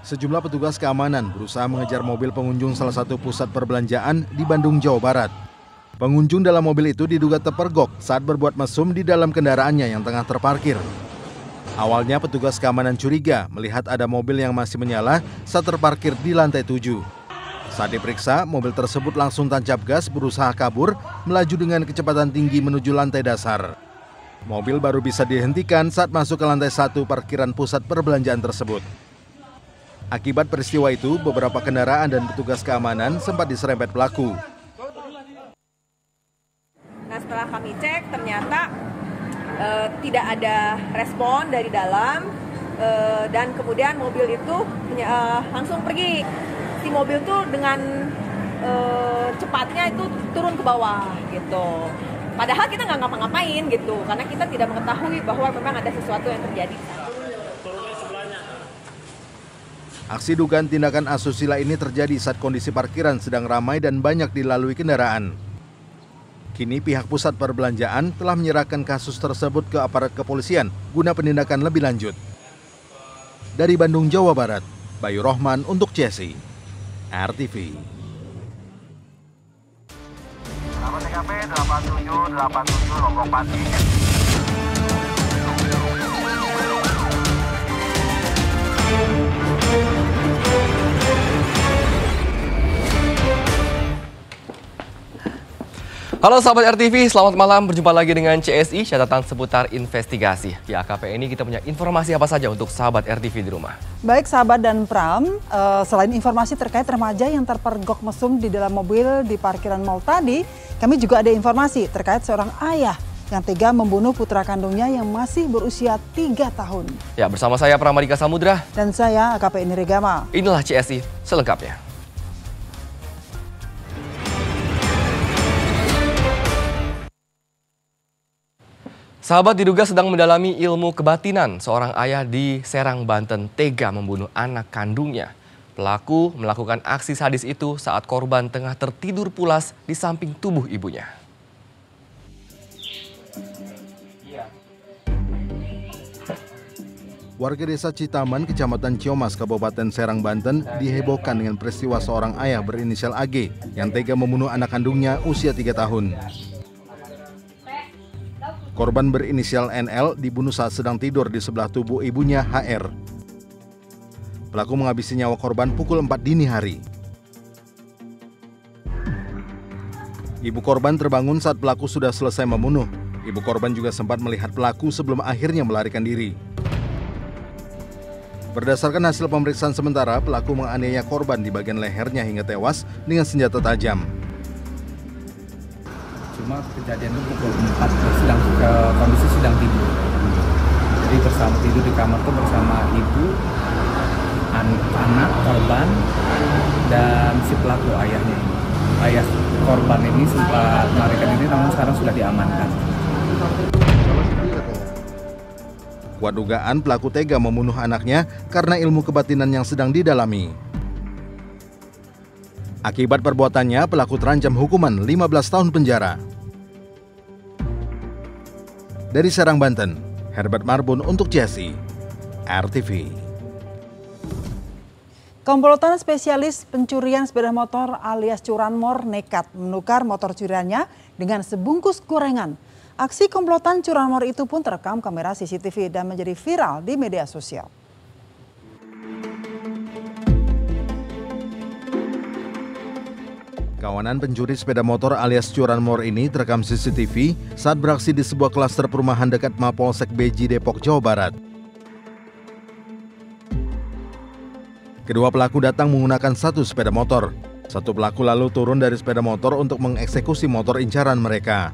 Sejumlah petugas keamanan berusaha mengejar mobil pengunjung salah satu pusat perbelanjaan di Bandung, Jawa Barat. Pengunjung dalam mobil itu diduga terpergok saat berbuat mesum di dalam kendaraannya yang tengah terparkir. Awalnya petugas keamanan curiga melihat ada mobil yang masih menyala saat terparkir di lantai 7. Saat diperiksa, mobil tersebut langsung tancap gas berusaha kabur, melaju dengan kecepatan tinggi menuju lantai dasar. Mobil baru bisa dihentikan saat masuk ke lantai 1 parkiran pusat perbelanjaan tersebut. Akibat peristiwa itu, beberapa kendaraan dan petugas keamanan sempat diserempet pelaku. Nah, setelah kami cek, ternyata tidak ada respon dari dalam dan kemudian mobil itu langsung pergi. Si mobil itu dengan cepatnya itu turun ke bawah gitu. Padahal kita nggak ngapa-ngapain gitu, karena kita tidak mengetahui bahwa memang ada sesuatu yang terjadi. Aksi dugaan tindakan asusila ini terjadi saat kondisi parkiran sedang ramai dan banyak dilalui kendaraan. Kini pihak pusat perbelanjaan telah menyerahkan kasus tersebut ke aparat kepolisian guna penindakan lebih lanjut. Dari Bandung, Jawa Barat, Bayu Rohman untuk CSI, RTV. TKP 8787 Lombok Pati. Halo sahabat RTV, selamat malam. Berjumpa lagi dengan CSI, catatan seputar investigasi. Di AKP ini kita punya informasi apa saja untuk sahabat RTV di rumah. Baik sahabat dan Pram, selain informasi terkait remaja yang terpergok mesum di dalam mobil di parkiran mal tadi, kami juga ada informasi terkait seorang ayah yang tega membunuh putra kandungnya yang masih berusia 3 tahun. Ya, bersama saya Pramadika Samudra. Dan saya AKP Nirigama. Inilah CSI selengkapnya. Sahabat, diduga sedang mendalami ilmu kebatinan, seorang ayah di Serang, Banten tega membunuh anak kandungnya. Pelaku melakukan aksi sadis itu saat korban tengah tertidur pulas di samping tubuh ibunya. Warga desa Citaman, Kecamatan Ciomas, Kabupaten Serang, Banten dihebohkan dengan peristiwa seorang ayah berinisial AG yang tega membunuh anak kandungnya usia 3 tahun. Korban berinisial NL dibunuh saat sedang tidur di sebelah tubuh ibunya HR. Pelaku menghabisi nyawa korban pukul 4 dini hari. Ibu korban terbangun saat pelaku sudah selesai membunuh. Ibu korban juga sempat melihat pelaku sebelum akhirnya melarikan diri. Berdasarkan hasil pemeriksaan sementara, pelaku menganiaya korban di bagian lehernya hingga tewas dengan senjata tajam. Cuma kejadian itu pukul 4, kondisi sedang tidur. Jadi tidur di kamar itu bersama ibu, anak korban, dan si pelaku ayahnya ini. Ayah korban ini sempat melarikan diri, namun sekarang sudah diamankan. Kuat dugaan pelaku tega membunuh anaknya karena ilmu kebatinan yang sedang didalami. Akibat perbuatannya, pelaku terancam hukuman 15 tahun penjara. Dari Serang, Banten, Herbert Marbun untuk CSI, RTV. Komplotan spesialis pencurian sepeda motor alias curanmor nekat menukar motor curiannya dengan sebungkus gorengan. Aksi komplotan curanmor itu pun terekam kamera CCTV dan menjadi viral di media sosial. Kawanan pencuri sepeda motor alias curanmor ini terekam CCTV saat beraksi di sebuah klaster perumahan dekat Mapolsek Beji, Depok, Jawa Barat. Kedua pelaku datang menggunakan satu sepeda motor. Satu pelaku lalu turun dari sepeda motor untuk mengeksekusi motor incaran mereka.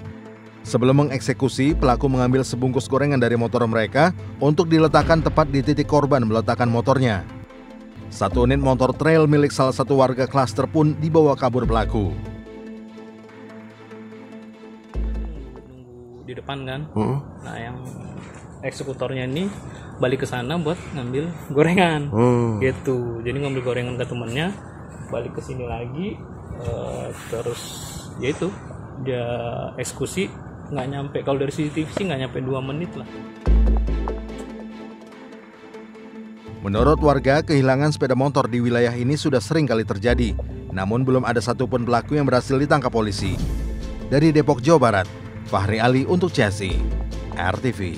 Sebelum mengeksekusi, pelaku mengambil sebungkus gorengan dari motor mereka untuk diletakkan tepat di titik korban meletakkan motornya. Satu unit motor trail milik salah satu warga klaster pun dibawa kabur pelaku. Nunggu di depan kan, nah yang eksekutornya ini balik ke sana buat ngambil gorengan, gitu. Jadi ngambil gorengan ke temennya, balik ke sini lagi, terus ya itu dia eksekusi nggak nyampe, kalau dari CCTV sih nggak nyampe 2 menit lah. Menurut warga, kehilangan sepeda motor di wilayah ini sudah sering kali terjadi. Namun belum ada satupun pelaku yang berhasil ditangkap polisi. Dari Depok, Jawa Barat, Fahri Ali untuk CSI, RTV.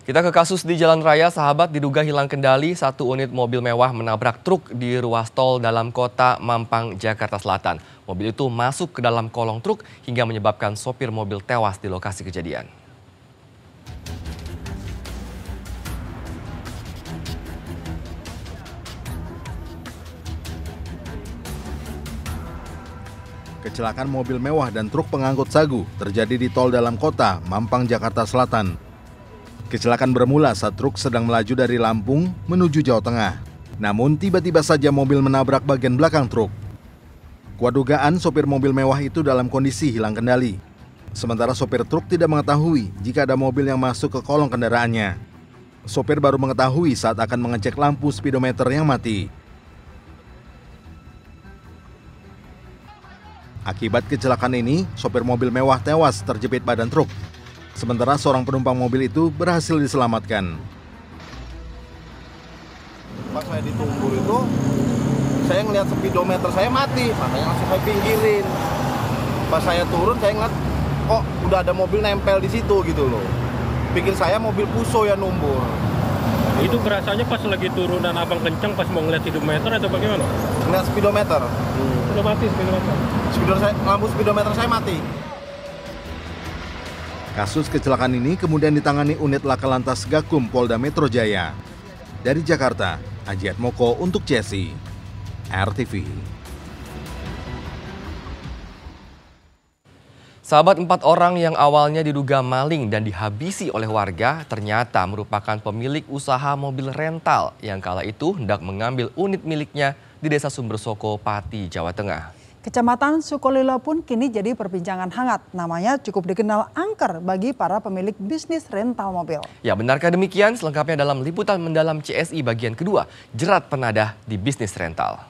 Kita ke kasus di Jalan Raya, sahabat, diduga hilang kendali, satu unit mobil mewah menabrak truk di ruas tol dalam kota Mampang, Jakarta Selatan. Mobil itu masuk ke dalam kolong truk hingga menyebabkan sopir mobil tewas di lokasi kejadian. Kecelakaan mobil mewah dan truk pengangkut sagu terjadi di tol dalam kota Mampang, Jakarta Selatan. Kecelakaan bermula saat truk sedang melaju dari Lampung menuju Jawa Tengah. Namun tiba-tiba saja mobil menabrak bagian belakang truk. Kuat dugaan sopir mobil mewah itu dalam kondisi hilang kendali. Sementara sopir truk tidak mengetahui jika ada mobil yang masuk ke kolong kendaraannya. Sopir baru mengetahui saat akan mengecek lampu speedometer yang mati. Akibat kecelakaan ini, sopir mobil mewah tewas terjepit badan truk. Sementara seorang penumpang mobil itu berhasil diselamatkan. Pas saya ditunggu itu, saya ngeliat speedometer saya mati, makanya langsung saya pinggirin. Pas saya turun, saya ngeliat kok udah ada mobil nempel di situ gitu loh. Pikir saya mobil Fuso yang numbur. Itu berasanya pas lagi turunan abang kencang pas mau ngeliat speedometer atau bagaimana? Ngeliat speedometer. Udah mati speedometer. Lampu speedometer saya mati. Kasus kecelakaan ini kemudian ditangani unit Laka Lantas Gakum Polda Metro Jaya. Dari Jakarta, Ajiat Moko untuk CSI, RTV. Sahabat, 4 orang yang awalnya diduga maling dan dihabisi oleh warga ternyata merupakan pemilik usaha mobil rental yang kala itu hendak mengambil unit miliknya di Desa Sumbersoko, Pati, Jawa Tengah. Kecamatan Sukolilo pun kini jadi perbincangan hangat. Namanya cukup dikenal angker bagi para pemilik bisnis rental mobil. Ya, benarkah demikian? Selengkapnya dalam liputan mendalam CSI bagian kedua, jerat penadah di bisnis rental.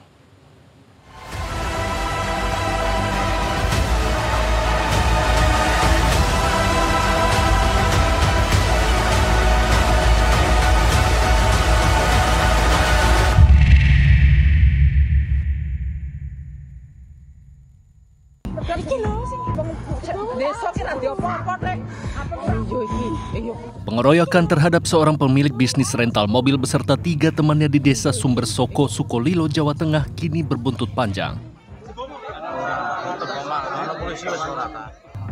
Pengeroyokan terhadap seorang pemilik bisnis rental mobil beserta 3 temannya di Desa Sumbersoko, Sukolilo, Jawa Tengah kini berbuntut panjang.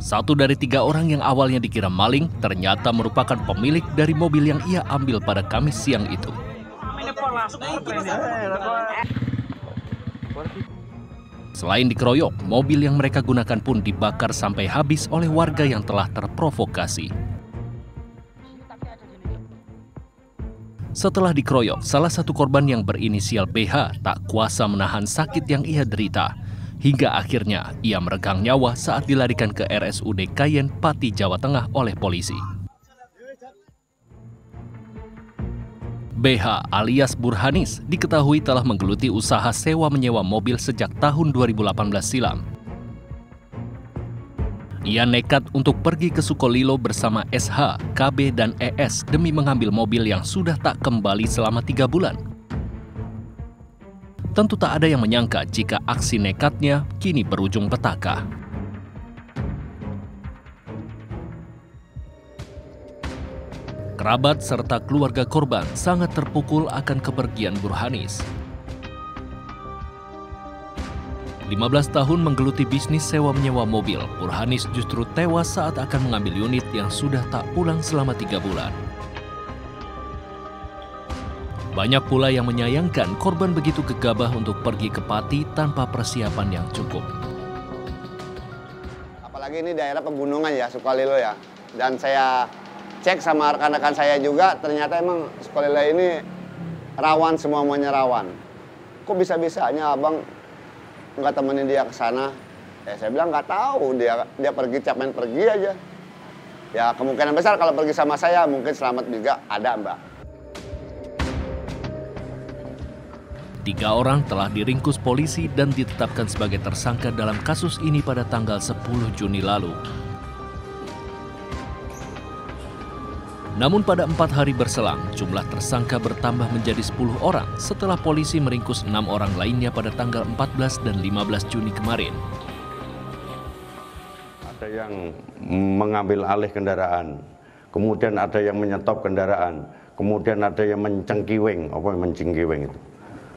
Satu dari 3 orang yang awalnya dikira maling ternyata merupakan pemilik dari mobil yang ia ambil pada Kamis siang itu. Selain dikeroyok, mobil yang mereka gunakan pun dibakar sampai habis oleh warga yang telah terprovokasi. Setelah dikeroyok, salah satu korban yang berinisial BH tak kuasa menahan sakit yang ia derita. Hingga akhirnya ia meregang nyawa saat dilarikan ke RSUD Kayen, Pati, Jawa Tengah oleh polisi. BH alias Burhanis diketahui telah menggeluti usaha sewa-menyewa mobil sejak tahun 2018 silam. Ia nekat untuk pergi ke Sukolilo bersama SH, KB, dan ES demi mengambil mobil yang sudah tak kembali selama 3 bulan. Tentu tak ada yang menyangka jika aksi nekatnya kini berujung petaka. Kerabat serta keluarga korban sangat terpukul akan kepergian Burhanis. 15 tahun menggeluti bisnis sewa-menyewa mobil, Burhanis justru tewas saat akan mengambil unit yang sudah tak pulang selama 3 bulan. Banyak pula yang menyayangkan korban begitu gegabah untuk pergi ke Pati tanpa persiapan yang cukup. Apalagi ini daerah pegunungan ya, Sukolilo ya. Dan saya cek sama rekan-rekan saya juga, ternyata emang Sukolilo ini rawan, semuanya rawan. Kok bisa-bisanya abang nggak temenin dia ke sana? Ya saya bilang nggak tahu, dia pergi, main pergi aja. Ya kemungkinan besar kalau pergi sama saya mungkin selamat juga ada, Mbak. 3 orang telah diringkus polisi dan ditetapkan sebagai tersangka dalam kasus ini pada tanggal 10 Juni lalu. Namun pada 4 hari berselang, jumlah tersangka bertambah menjadi 10 orang setelah polisi meringkus 6 orang lainnya pada tanggal 14 dan 15 Juni kemarin. Ada yang mengambil alih kendaraan, kemudian ada yang menyetop kendaraan, kemudian ada yang mencengkiweng, itu?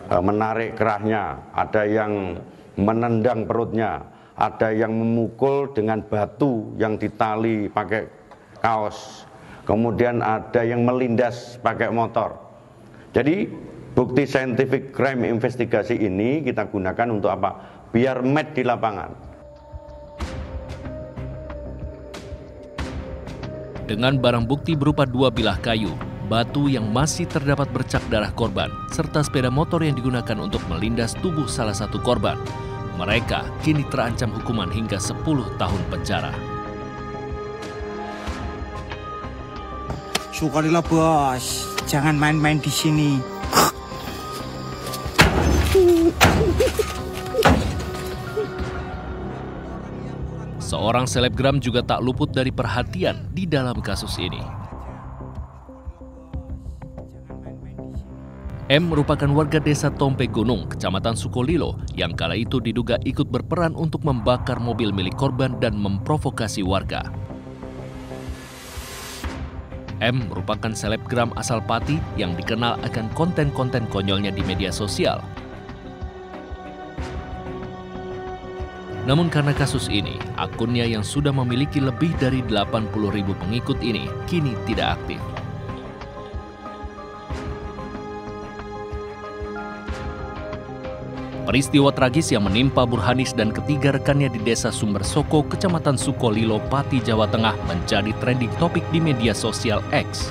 Menarik kerahnya, ada yang menendang perutnya, ada yang memukul dengan batu yang ditali pakai kaos. Kemudian ada yang melindas pakai motor. Jadi bukti scientific crime investigasi ini kita gunakan untuk apa? Biar match di lapangan. Dengan barang bukti berupa 2 bilah kayu, batu yang masih terdapat bercak darah korban, serta sepeda motor yang digunakan untuk melindas tubuh salah satu korban, mereka kini terancam hukuman hingga 10 tahun penjara. Sukarela bos, jangan main-main di sini. Seorang selebgram juga tak luput dari perhatian di dalam kasus ini. M merupakan warga desa Tompe Gunung, Kecamatan Sukolilo, yang kala itu diduga ikut berperan untuk membakar mobil milik korban dan memprovokasi warga. M merupakan selebgram asal Pati yang dikenal akan konten-konten konyolnya di media sosial. Namun karena kasus ini, akunnya yang sudah memiliki lebih dari 80.000 pengikut ini kini tidak aktif. Peristiwa tragis yang menimpa Burhanis dan ketiga rekannya di Desa Sumbersoko, Kecamatan Sukolilo, Pati, Jawa Tengah menjadi trending topik di media sosial X.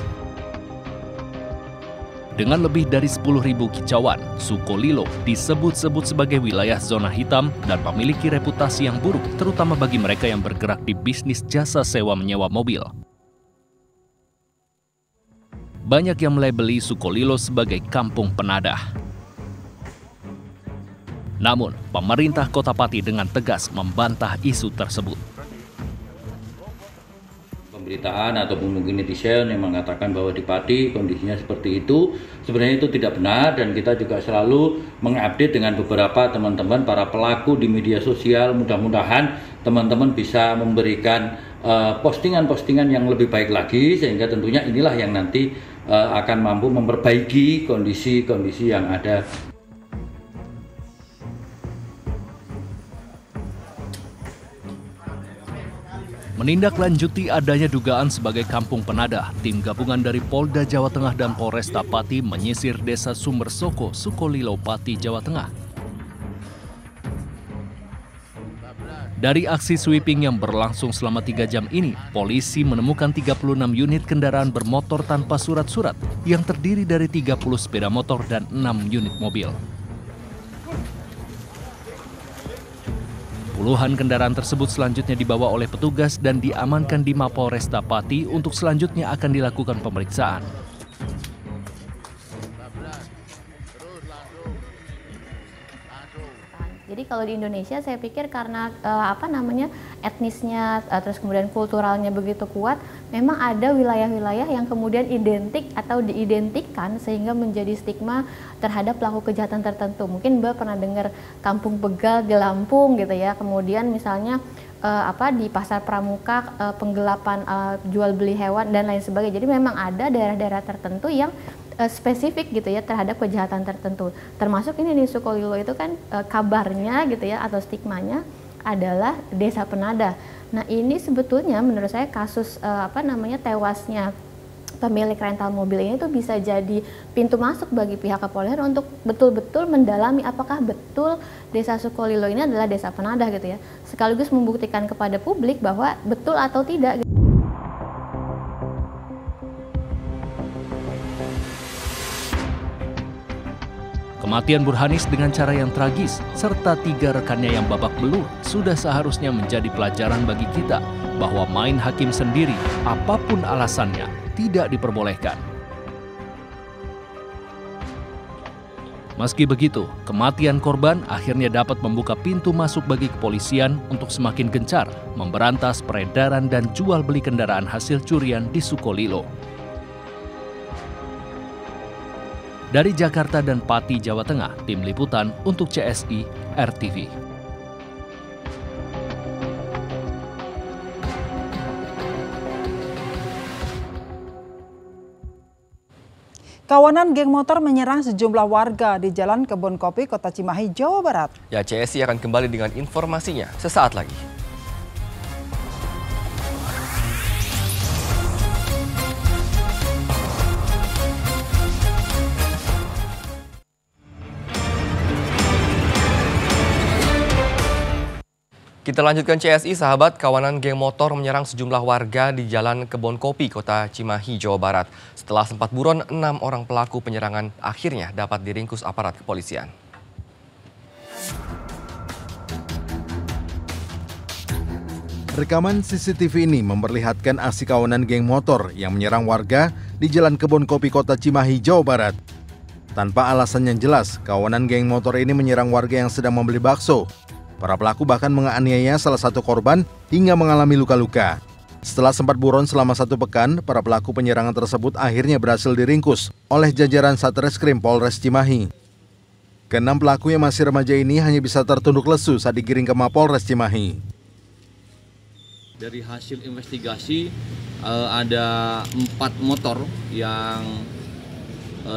Dengan lebih dari 10.000 kicauan, Sukolilo disebut-sebut sebagai wilayah zona hitam dan memiliki reputasi yang buruk, terutama bagi mereka yang bergerak di bisnis jasa sewa menyewa mobil. Banyak yang melabeli Sukolilo sebagai kampung penadah. Namun, pemerintah Kota Pati dengan tegas membantah isu tersebut. Pemberitaan ataupun mungkin netizen yang mengatakan bahwa di Pati kondisinya seperti itu, sebenarnya itu tidak benar, dan kita juga selalu mengupdate dengan beberapa teman-teman para pelaku di media sosial. Mudah-mudahan teman-teman bisa memberikan postingan-postingan yang lebih baik lagi, sehingga tentunya inilah yang nanti akan mampu memperbaiki kondisi-kondisi yang ada. Menindaklanjuti adanya dugaan sebagai kampung penadah, tim gabungan dari Polda Jawa Tengah dan Polresta Pati menyisir Desa Sumbersoko, Sukolilo, Pati, Jawa Tengah. Dari aksi sweeping yang berlangsung selama 3 jam ini, polisi menemukan 36 unit kendaraan bermotor tanpa surat-surat yang terdiri dari 30 sepeda motor dan 6 unit mobil. Puluhan kendaraan tersebut selanjutnya dibawa oleh petugas dan diamankan di Mapolresta Pati untuk selanjutnya akan dilakukan pemeriksaan. Jadi kalau di Indonesia saya pikir karena etnisnya terus kemudian kulturalnya begitu kuat, memang ada wilayah-wilayah yang kemudian identik atau diidentikan sehingga menjadi stigma terhadap pelaku kejahatan tertentu. Mungkin Mbak pernah dengar Kampung Begal di Lampung gitu ya. Kemudian misalnya di Pasar Pramuka penggelapan jual beli hewan dan lain sebagainya. Jadi memang ada daerah-daerah tertentu yang spesifik gitu ya terhadap kejahatan tertentu. Termasuk ini di Sukolilo itu kan kabarnya gitu ya atau stigmanya adalah desa penadah. Nah, ini sebetulnya menurut saya kasus tewasnya pemilik rental mobil ini tuh bisa jadi pintu masuk bagi pihak kepolisian untuk betul-betul mendalami apakah betul Desa Sukolilo ini adalah desa penadah gitu ya. Sekaligus membuktikan kepada publik bahwa betul atau tidak. Kematian Burhanis dengan cara yang tragis, serta 3 rekannya yang babak belur, sudah seharusnya menjadi pelajaran bagi kita bahwa main hakim sendiri, apapun alasannya, tidak diperbolehkan. Meski begitu, kematian korban akhirnya dapat membuka pintu masuk bagi kepolisian untuk semakin gencar memberantas peredaran dan jual beli kendaraan hasil curian di Sukolilo. Dari Jakarta dan Pati, Jawa Tengah, tim liputan untuk CSI RTV. Kawanan geng motor menyerang sejumlah warga di Jalan Kebon Kopi, Kota Cimahi, Jawa Barat. Ya, CSI akan kembali dengan informasinya sesaat lagi. Kita lanjutkan CSI, sahabat. Kawanan geng motor menyerang sejumlah warga di Jalan Kebon Kopi, Kota Cimahi, Jawa Barat. Setelah sempat buron, 6 orang pelaku penyerangan akhirnya dapat diringkus aparat kepolisian. Rekaman CCTV ini memperlihatkan aksi kawanan geng motor yang menyerang warga di Jalan Kebon Kopi, Kota Cimahi, Jawa Barat. Tanpa alasan yang jelas, kawanan geng motor ini menyerang warga yang sedang membeli bakso. Para pelaku bahkan menganiaya salah satu korban hingga mengalami luka-luka. Setelah sempat buron selama 1 pekan, para pelaku penyerangan tersebut akhirnya berhasil diringkus oleh jajaran Satreskrim Polres Cimahi. Ke-6 pelaku yang masih remaja ini hanya bisa tertunduk lesu saat digiring ke Mapolres Cimahi. Dari hasil investigasi ada 4 motor yang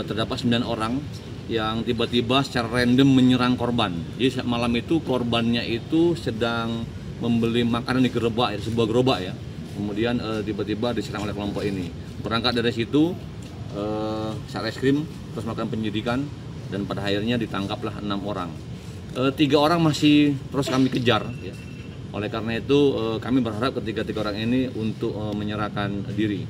terdapat 9 orang yang tiba-tiba secara random menyerang korban. Jadi malam itu korbannya itu sedang membeli makanan di gerobak, sebuah gerobak ya. Kemudian tiba-tiba diserang oleh kelompok ini. Berangkat dari situ, Satreskrim terus melakukan penyidikan dan pada akhirnya ditangkaplah 6 orang. 3 orang masih terus kami kejar. Ya. Oleh karena itu kami berharap ketiga orang ini untuk menyerahkan diri.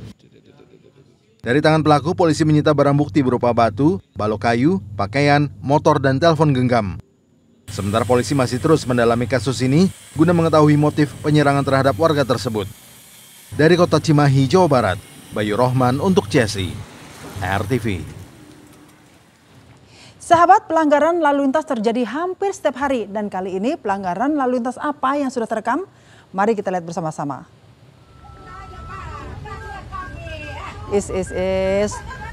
Dari tangan pelaku, polisi menyita barang bukti berupa batu, balok kayu, pakaian, motor, dan telepon genggam. Sementara polisi masih terus mendalami kasus ini guna mengetahui motif penyerangan terhadap warga tersebut. Dari Kota Cimahi, Jawa Barat, Bayu Rohman untuk CSI RTV. Sahabat, pelanggaran lalu lintas terjadi hampir setiap hari dan kali ini pelanggaran lalu lintas apa yang sudah terekam? Mari kita lihat bersama-sama.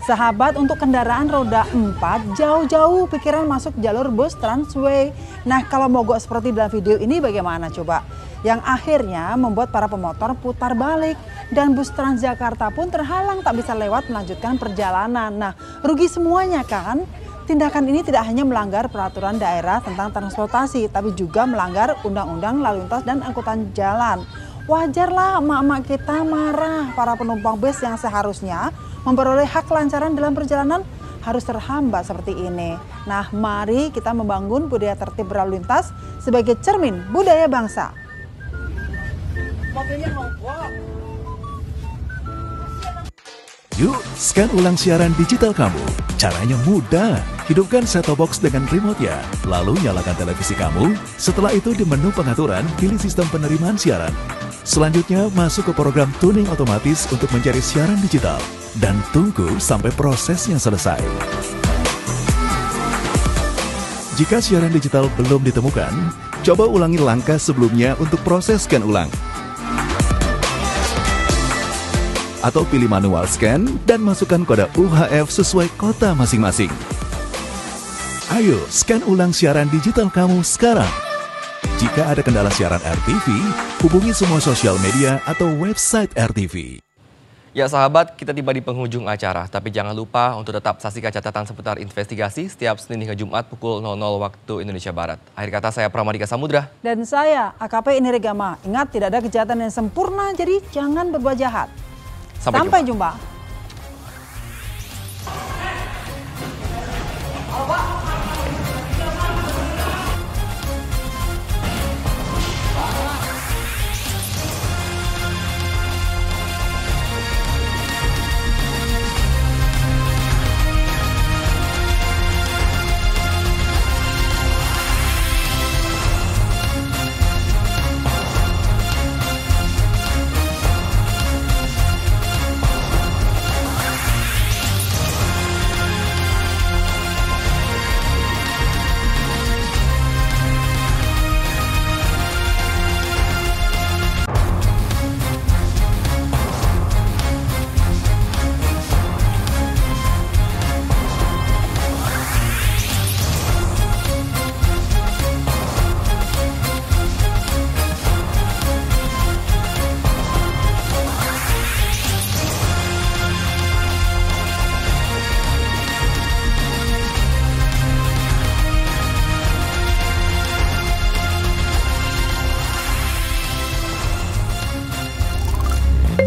Sahabat, untuk kendaraan roda 4 jauh-jauh pikiran masuk jalur bus Transway. Nah, kalau mogok seperti dalam video ini bagaimana coba? Yang akhirnya membuat para pemotor putar balik dan bus Transjakarta pun terhalang tak bisa lewat melanjutkan perjalanan. Nah, rugi semuanya kan? Tindakan ini tidak hanya melanggar peraturan daerah tentang transportasi, tapi juga melanggar Undang-Undang Lalu Lintas dan Angkutan Jalan. Wajarlah emak-emak kita marah, para penumpang bus yang seharusnya memperoleh hak kelancaran dalam perjalanan harus terhambat seperti ini. Nah, mari kita membangun budaya tertib berlalu lintas sebagai cermin budaya bangsa. Yuk, scan ulang siaran digital kamu. Caranya mudah. Hidupkan set-top box dengan remote-nya. Lalu nyalakan televisi kamu. Setelah itu di menu pengaturan, pilih sistem penerimaan siaran. Selanjutnya, masuk ke program tuning otomatis untuk mencari siaran digital. Dan tunggu sampai prosesnya selesai. Jika siaran digital belum ditemukan, coba ulangi langkah sebelumnya untuk proses scan ulang. Atau pilih manual scan dan masukkan kode UHF sesuai kota masing-masing. Ayo, scan ulang siaran digital kamu sekarang. Jika ada kendala siaran RTV, hubungi semua sosial media atau website RTV. Ya sahabat, kita tiba di penghujung acara, tapi jangan lupa untuk tetap saksikan catatan seputar investigasi setiap Senin hingga Jumat pukul 00 waktu Indonesia Barat. Akhir kata, saya Pramadika Samudra. Dan saya AKP Inirigama. Ingat, tidak ada kejahatan yang sempurna, jadi jangan berbuat jahat. Sampai jumpa.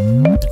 Mbak.